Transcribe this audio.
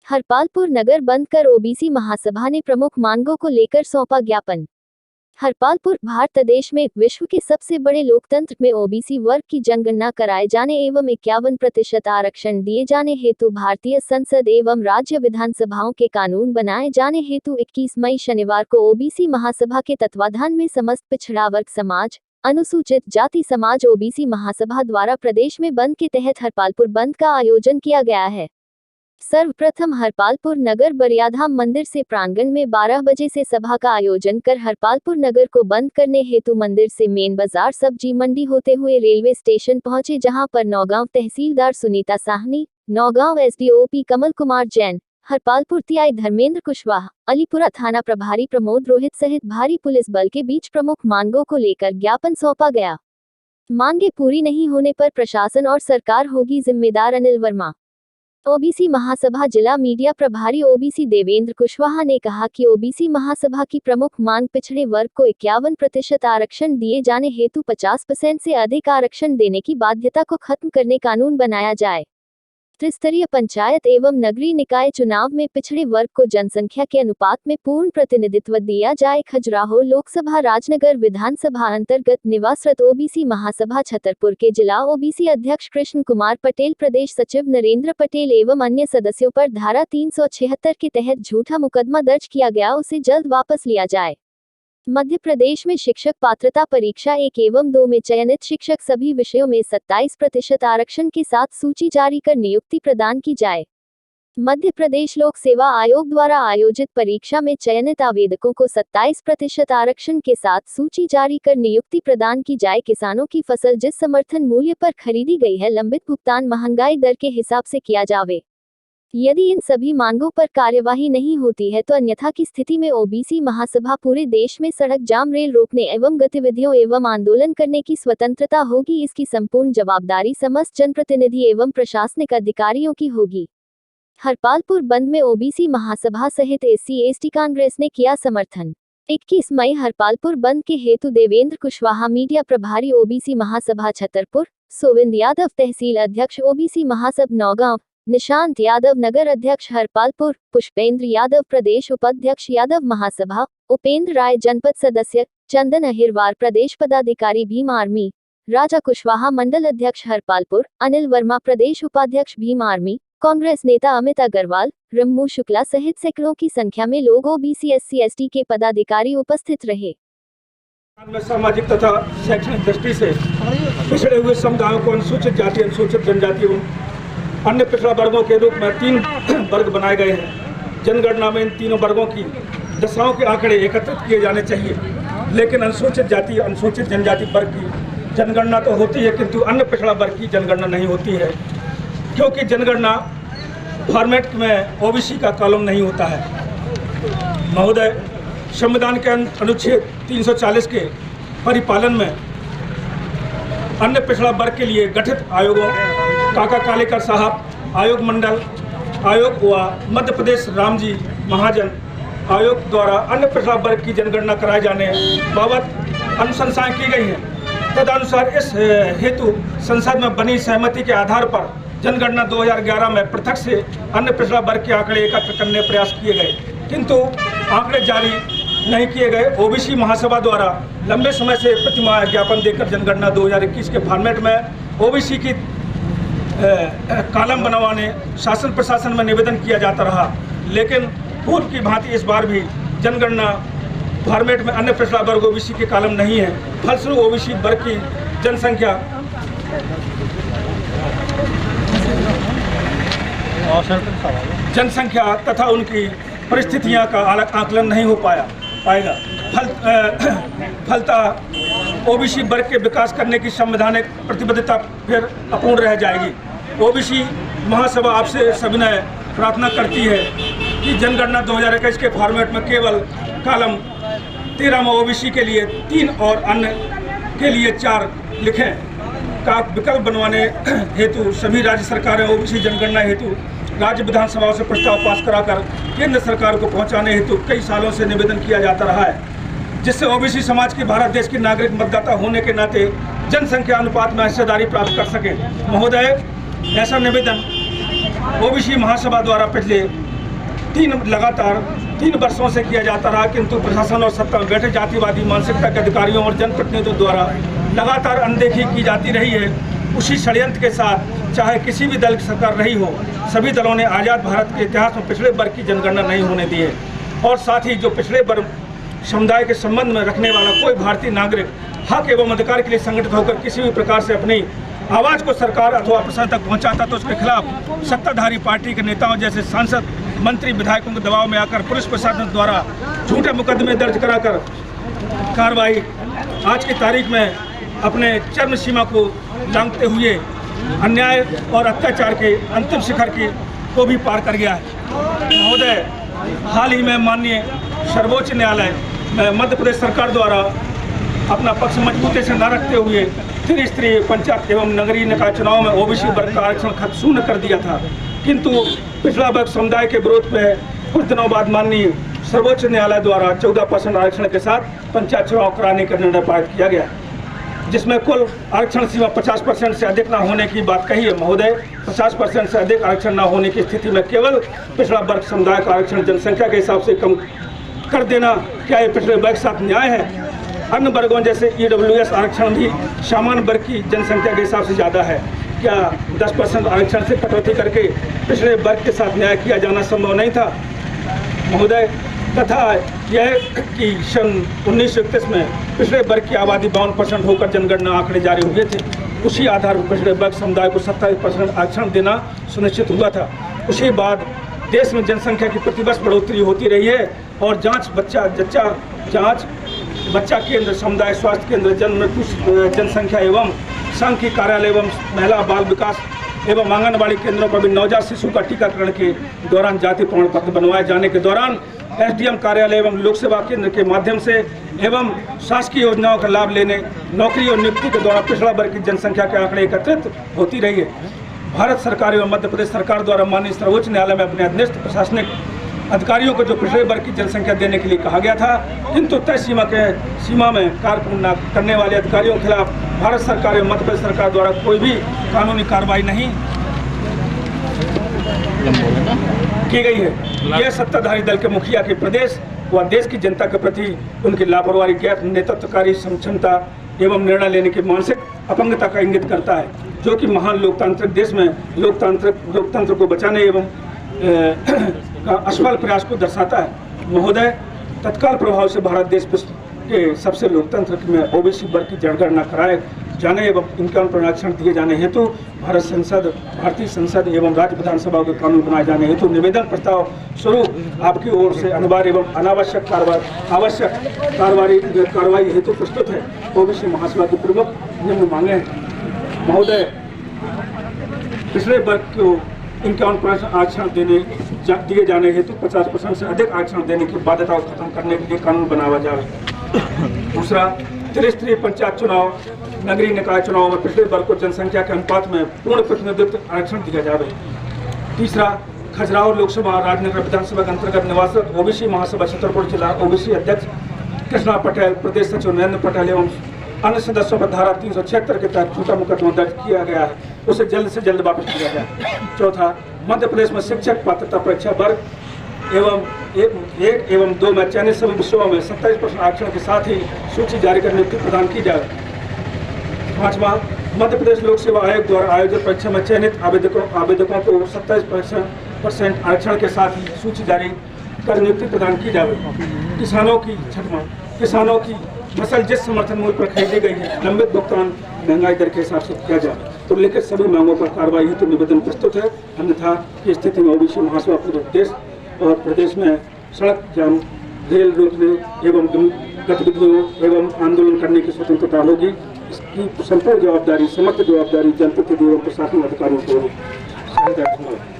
हरपालपुर नगर बंद कर ओबीसी महासभा ने प्रमुख मांगों को लेकर सौंपा ज्ञापन। हरपालपुर भारत देश में विश्व के सबसे बड़े लोकतंत्र में ओबीसी वर्ग की जनगणना कराए जाने एवं 51% आरक्षण दिए जाने हेतु भारतीय संसद एवं राज्य विधानसभाओं के कानून बनाए जाने हेतु 21 मई शनिवार को ओबीसी महासभा के तत्वाधान में समस्त पिछड़ा वर्ग समाज, अनुसूचित जाति समाज ओबीसी महासभा द्वारा प्रदेश में बंद के तहत हरपालपुर बंद का आयोजन किया गया है। सर्वप्रथम हरपालपुर नगर बरियाधाम मंदिर से प्रांगण में 12 बजे से सभा का आयोजन कर हरपालपुर नगर को बंद करने हेतु मंदिर से मेन बाजार सब्जी मंडी होते हुए रेलवे स्टेशन पहुंचे, जहां पर नौगांव तहसीलदार सुनीता साहनी, नौगांव एसडीओपी कमल कुमार जैन, हरपालपुर टीआई धर्मेंद्र कुशवाहा, अलीपुरा थाना प्रभारी प्रमोद रोहित सहित भारी पुलिस बल के बीच प्रमुख मांगों को लेकर ज्ञापन सौंपा गया। मांगे पूरी नहीं होने पर प्रशासन और सरकार होगी जिम्मेदार। अनिल वर्मा, ओबीसी महासभा जिला मीडिया प्रभारी ओबीसी देवेंद्र कुशवाहा ने कहा कि ओबीसी महासभा की प्रमुख मांग पिछड़े वर्ग को 51% आरक्षण दिए जाने हेतु 50% से अधिक आरक्षण देने की बाध्यता को खत्म करने कानून बनाया जाए। त्रिस्तरीय पंचायत एवं नगरीय निकाय चुनाव में पिछड़े वर्ग को जनसंख्या के अनुपात में पूर्ण प्रतिनिधित्व दिया जाए। खजुराहो लोकसभा राजनगर विधानसभा अंतर्गत निवासरत ओबीसी महासभा छतरपुर के जिला ओबीसी अध्यक्ष कृष्ण कुमार पटेल, प्रदेश सचिव नरेंद्र पटेल एवं अन्य सदस्यों पर धारा 376 के तहत झूठा मुकदमा दर्ज किया गया, उसे जल्द वापस लिया जाए। मध्य प्रदेश में शिक्षक पात्रता परीक्षा 1 एवं 2 में चयनित शिक्षक सभी विषयों में 27% आरक्षण के साथ सूची जारी कर नियुक्ति प्रदान की जाए। मध्य प्रदेश लोक सेवा आयोग द्वारा आयोजित परीक्षा में चयनित आवेदकों को 27% आरक्षण के साथ सूची जारी कर नियुक्ति प्रदान की जाए। किसानों की फसल जिस समर्थन मूल्य पर खरीदी गई है, लंबित भुगतान महंगाई दर के हिसाब से किया जावे। यदि इन सभी मांगों पर कार्यवाही नहीं होती है तो अन्यथा की स्थिति में ओबीसी महासभा पूरे देश में सड़क जाम, रेल रोकने एवं गतिविधियों एवं आंदोलन करने की स्वतंत्रता होगी। इसकी संपूर्ण जवाबदारी समस्त जनप्रतिनिधि एवं प्रशासनिक अधिकारियों की होगी। हरपालपुर बंद में ओबीसी महासभा सहित SC/ST कांग्रेस ने किया समर्थन। 21 मई हरपालपुर बंद के हेतु देवेंद्र कुशवाहा मीडिया प्रभारी ओबीसी महासभा छतरपुर, सोविंद यादव तहसील अध्यक्ष ओबीसी महासभा नौगांव, निशांत यादव नगर अध्यक्ष हरपालपुर, पुष्पेंद्र यादव प्रदेश उपाध्यक्ष यादव महासभा, उपेंद्र राय जनपद सदस्य, चंदन अहिरवार प्रदेश पदाधिकारी भीम आर्मी, राजा कुशवाहा मंडल अध्यक्ष हरपालपुर, अनिल वर्मा प्रदेश उपाध्यक्ष भीम आर्मी, कांग्रेस नेता अमित अग्रवाल, रम्मू शुक्ला सहित सैकड़ों की संख्या में लोग ओबीसी SC/ST के पदाधिकारी उपस्थित रहे। सामाजिक तथा शैक्षणिक दृष्टि से पिछड़े हुए समुदायों को अनुसूचित जाति, अनुसूचित जनजाति अन्य पिछड़ा वर्गों के रूप में 3 वर्ग बनाए गए हैं। जनगणना में इन तीनों वर्गों की दशाओं के आंकड़े एकत्रित किए जाने चाहिए, लेकिन अनुसूचित जाति, अनुसूचित जनजाति वर्ग की जनगणना तो होती है, किंतु अन्य पिछड़ा वर्ग की जनगणना नहीं होती है, क्योंकि जनगणना फॉर्मेट में ओबीसी का कॉलम नहीं होता है। महोदय, संविधान के अनुच्छेद 340 के परिपालन में अन्य पिछड़ा वर्ग के लिए गठित आयोगों काका कालेकर साहब आयोग मंडल आयोग व मध्य प्रदेश रामजी महाजन आयोग द्वारा अन्य पिछड़ा वर्ग की जनगणना कराए जाने बाबत अनुशंसाएं की गई हैं। तदनुसार इस हेतु संसद में बनी सहमति के आधार पर जनगणना 2011 में पृथक से अन्य पिछड़ा वर्ग के आंकड़े एकत्र करने प्रयास किए गए, किंतु आंकड़े जारी नहीं किए गए। ओबीसी महासभा द्वारा लंबे समय से प्रतिमाह ज्ञापन देकर जनगणना 2021 के फॉर्मेट में ओबीसी की कॉलम बनवाने शासन प्रशासन में निवेदन किया जाता रहा, लेकिन पूर्व की भांति इस बार भी जनगणना फॉर्मेट में अन्य पिछड़ा वर्ग ओबीसी के कॉलम नहीं है। फलस्वरूप ओबीसी वर्ग की जनसंख्या तथा उनकी परिस्थितियां का आकलन नहीं हो पाएगा। फलतः ओबीसी वर्ग के विकास करने की संवैधानिक प्रतिबद्धता फिर अपूर्ण रह जाएगी। ओबीसी महासभा आपसे सविनय प्रार्थना करती है कि जनगणना 2021 के फॉर्मेट में केवल कॉलम 13 में ओबीसी के लिए 3 और अन्य के लिए 4 लिखें का विकल्प बनवाने हेतु सभी राज्य सरकारें ओबीसी जनगणना हेतु राज्य विधानसभाओं से प्रस्ताव पास कराकर केंद्र सरकार को पहुंचाने हेतु कई सालों से निवेदन किया जाता रहा है, जिससे ओबीसी समाज की भारत देश की नागरिक मतदाता होने के नाते जनसंख्या अनुपात में हिस्सेदारी प्राप्त कर सके। महोदय, ऐसा निवेदन ओबीसी महासभा द्वारा पिछले लगातार 3 वर्षों से किया जाता रहा, किंतु प्रशासन और सत्ता में बैठे जातिवादी मानसिकता के अधिकारियों और जनप्रतिनिधियों द्वारा लगातार अनदेखी की जाती रही है। उसी षड्यंत्र के साथ चाहे किसी भी दल की सरकार रही हो, सभी दलों ने आज़ाद भारत के इतिहास में पिछड़े वर्ग की जनगणना नहीं होने दी है। और साथ ही जो पिछड़े वर्ग समुदाय के संबंध में रखने वाला कोई भारतीय नागरिक हक एवं अधिकार के लिए संगठित होकर किसी भी प्रकार से अपनी आवाज़ को सरकार अथवा प्रशासन तक पहुंचाता तो उसके खिलाफ सत्ताधारी पार्टी के नेताओं जैसे सांसद, मंत्री, विधायकों के दबाव में आकर पुलिस प्रशासन द्वारा झूठे मुकदमे दर्ज कराकर कार्रवाई आज की तारीख में अपने चरम सीमा को लांघते हुए अन्याय और अत्याचार के अंतिम शिखर को भी पार कर गया है। महोदय, हाल ही में माननीय सर्वोच्च न्यायालय में मध्य प्रदेश सरकार द्वारा अपना पक्ष मजबूती से न रखते हुए त्रिस्तरीय पंचायत एवं नगरीय निकाय चुनाव में ओबीसी वर्ग का आरक्षण खत्म शून्य कर दिया था, किंतु पिछड़ा वर्ग समुदाय के विरोध में कुछ दिनों बाद माननीय सर्वोच्च न्यायालय द्वारा 14% आरक्षण के साथ पंचायत चुनाव कराने का निर्णय पारित किया गया, जिसमें कुल आरक्षण सीमा 50% से अधिक न होने की बात कही है। महोदय, 50% से अधिक आरक्षण न होने की स्थिति में केवल पिछड़ा वर्ग समुदाय का आरक्षण जनसंख्या के हिसाब से कम कर देना, क्या ये पिछड़े वर्ग के साथ न्याय है? अन्य वर्गों जैसे EWS आरक्षण भी सामान्य वर्ग की जनसंख्या के हिसाब से ज़्यादा है। क्या 10% आरक्षण से कटौती करके पिछड़े वर्ग के साथ न्याय किया जाना संभव नहीं था? महोदय, तथा यह कि सन 1931 में पिछड़े वर्ग की आबादी 52% होकर जनगणना आंकड़े जारी हुए थे। उसी आधार पर पिछड़े वर्ग समुदाय को 27% आरक्षण देना सुनिश्चित हुआ था। उसी बाद देश में जनसंख्या की प्रतिवर्ष बढ़ोतरी होती रही है और बच्चा केंद्र, समुदाय स्वास्थ्य केंद्र, जन्म मृत्यु जनसंख्या एवं सांख्यिकी कार्यालय एवं महिला बाल विकास एवं आंगनबाड़ी केंद्रों पर भी नवजात शिशु का टीकाकरण के दौरान जाति प्रमाण पत्र बनवाए जाने के दौरान SDM कार्यालय एवं लोक सेवा केंद्र के माध्यम से एवं शासकीय योजनाओं का लाभ लेने नौकरी और नियुक्ति के दौरान पिछड़ा वर्ग की जनसंख्या के आंकड़े एकत्रित होती रही है। भारत सरकार एवं मध्य प्रदेश सरकार द्वारा माननीय सर्वोच्च न्यायालय में अपने अधीनस्थ प्रशासनिक अधिकारियों को जो पिछड़े वर्ग की जनसंख्या देने के लिए कहा गया था, किंतु तय सीमा में कार्य न करने वाले अधिकारियों के खिलाफ भारत सरकार एवं मध्य प्रदेश सरकार द्वारा कोई भी कानूनी कार्रवाई नहीं की गई है। यह सत्ताधारी दल के मुखिया के प्रदेश व देश की जनता के प्रति उनकी लापरवाही, गैर नेतृत्वकारी क्षमता एवं निर्णय लेने की मानसिक अपंगता का इंगित करता है, जो कि महान लोकतांत्रिक देश में लोकतंत्र को बचाने एवं का असफल प्रयास को दर्शाता है। महोदय, तत्काल प्रभाव से भारत देश के सबसे लोकतंत्र में ओबीसी वर्ग की जनगणना कराए जाने एवं इनका आरक्षण दिए जाने हेतु भारतीय संसद एवं राज्य विधानसभा के कानून बनाए जाने हेतु निवेदन प्रस्ताव स्वरूप आपकी ओर से अनिवार्य एवं अनावश्यक कार्रवाई हेतु प्रस्तुत है। ओबीसी महासभा के प्रमुख निम्न मांगे हैं। महोदय, पिछड़े वर्ग को इनके आरक्षण दिए जाने हेतु 50% से अधिक आरक्षण देने की बाध्यता को खत्म करने के लिए कानून बनाया जाए। दूसरा, त्रिस्तरीय पंचायत चुनाव, नगरीय निकाय चुनाव में पिछड़े वर्ग को जनसंख्या के अनुपात में पूर्ण प्रतिनिधित्व आरक्षण दिया जाए। तीसरा, खजुराहो लोकसभा राजनगर विधानसभा के अंतर्गत निवासरत ओबीसी महासभा छतरपुर जिला ओबीसी अध्यक्ष कृष्णा पटेल, प्रदेश सचिव नरेंद्र पटेल एवं अन्य सदस्यों पर धारा 376 के तहत झूठा मुकदमा दर्ज किया गया है, उसे जल्द से जल्द वापस किया जाए। चौथा, मध्य प्रदेश में शिक्षक पात्रता परीक्षा वर्ग एवं 1 एवं 2 में चयनित सभी विषयों में 27% आरक्षण के साथ ही सूची जारी कर नियुक्ति प्रदान की जाए। पाँचवा, मध्य प्रदेश लोक सेवा आयोग द्वारा आयोजित परीक्षा में चयनित आवेदकों को 27% आरक्षण के साथ ही सूची जारी कर नियुक्ति प्रदान की जाए। किसानों की फसल जिस समर्थन मूल्य पर खरीदी गई है, लंबित भुगतान महंगाई दर के हिसाब से किया जाए। तो लेकर सभी मांगों पर कार्रवाई हेतु निवेदन प्रस्तुत है। अन्यथा की स्थिति में ओबीसी महासभा पूरे देश और प्रदेश में सड़क जाम, रेल रोकने एवं गतिविधियों एवं आंदोलन करने की स्वतंत्रता होगी। इसकी संपूर्ण जवाबदारी, समग्र जवाबदारी जनप्रतिनिधियों एवं प्रशासन अधिकारियों को होगी।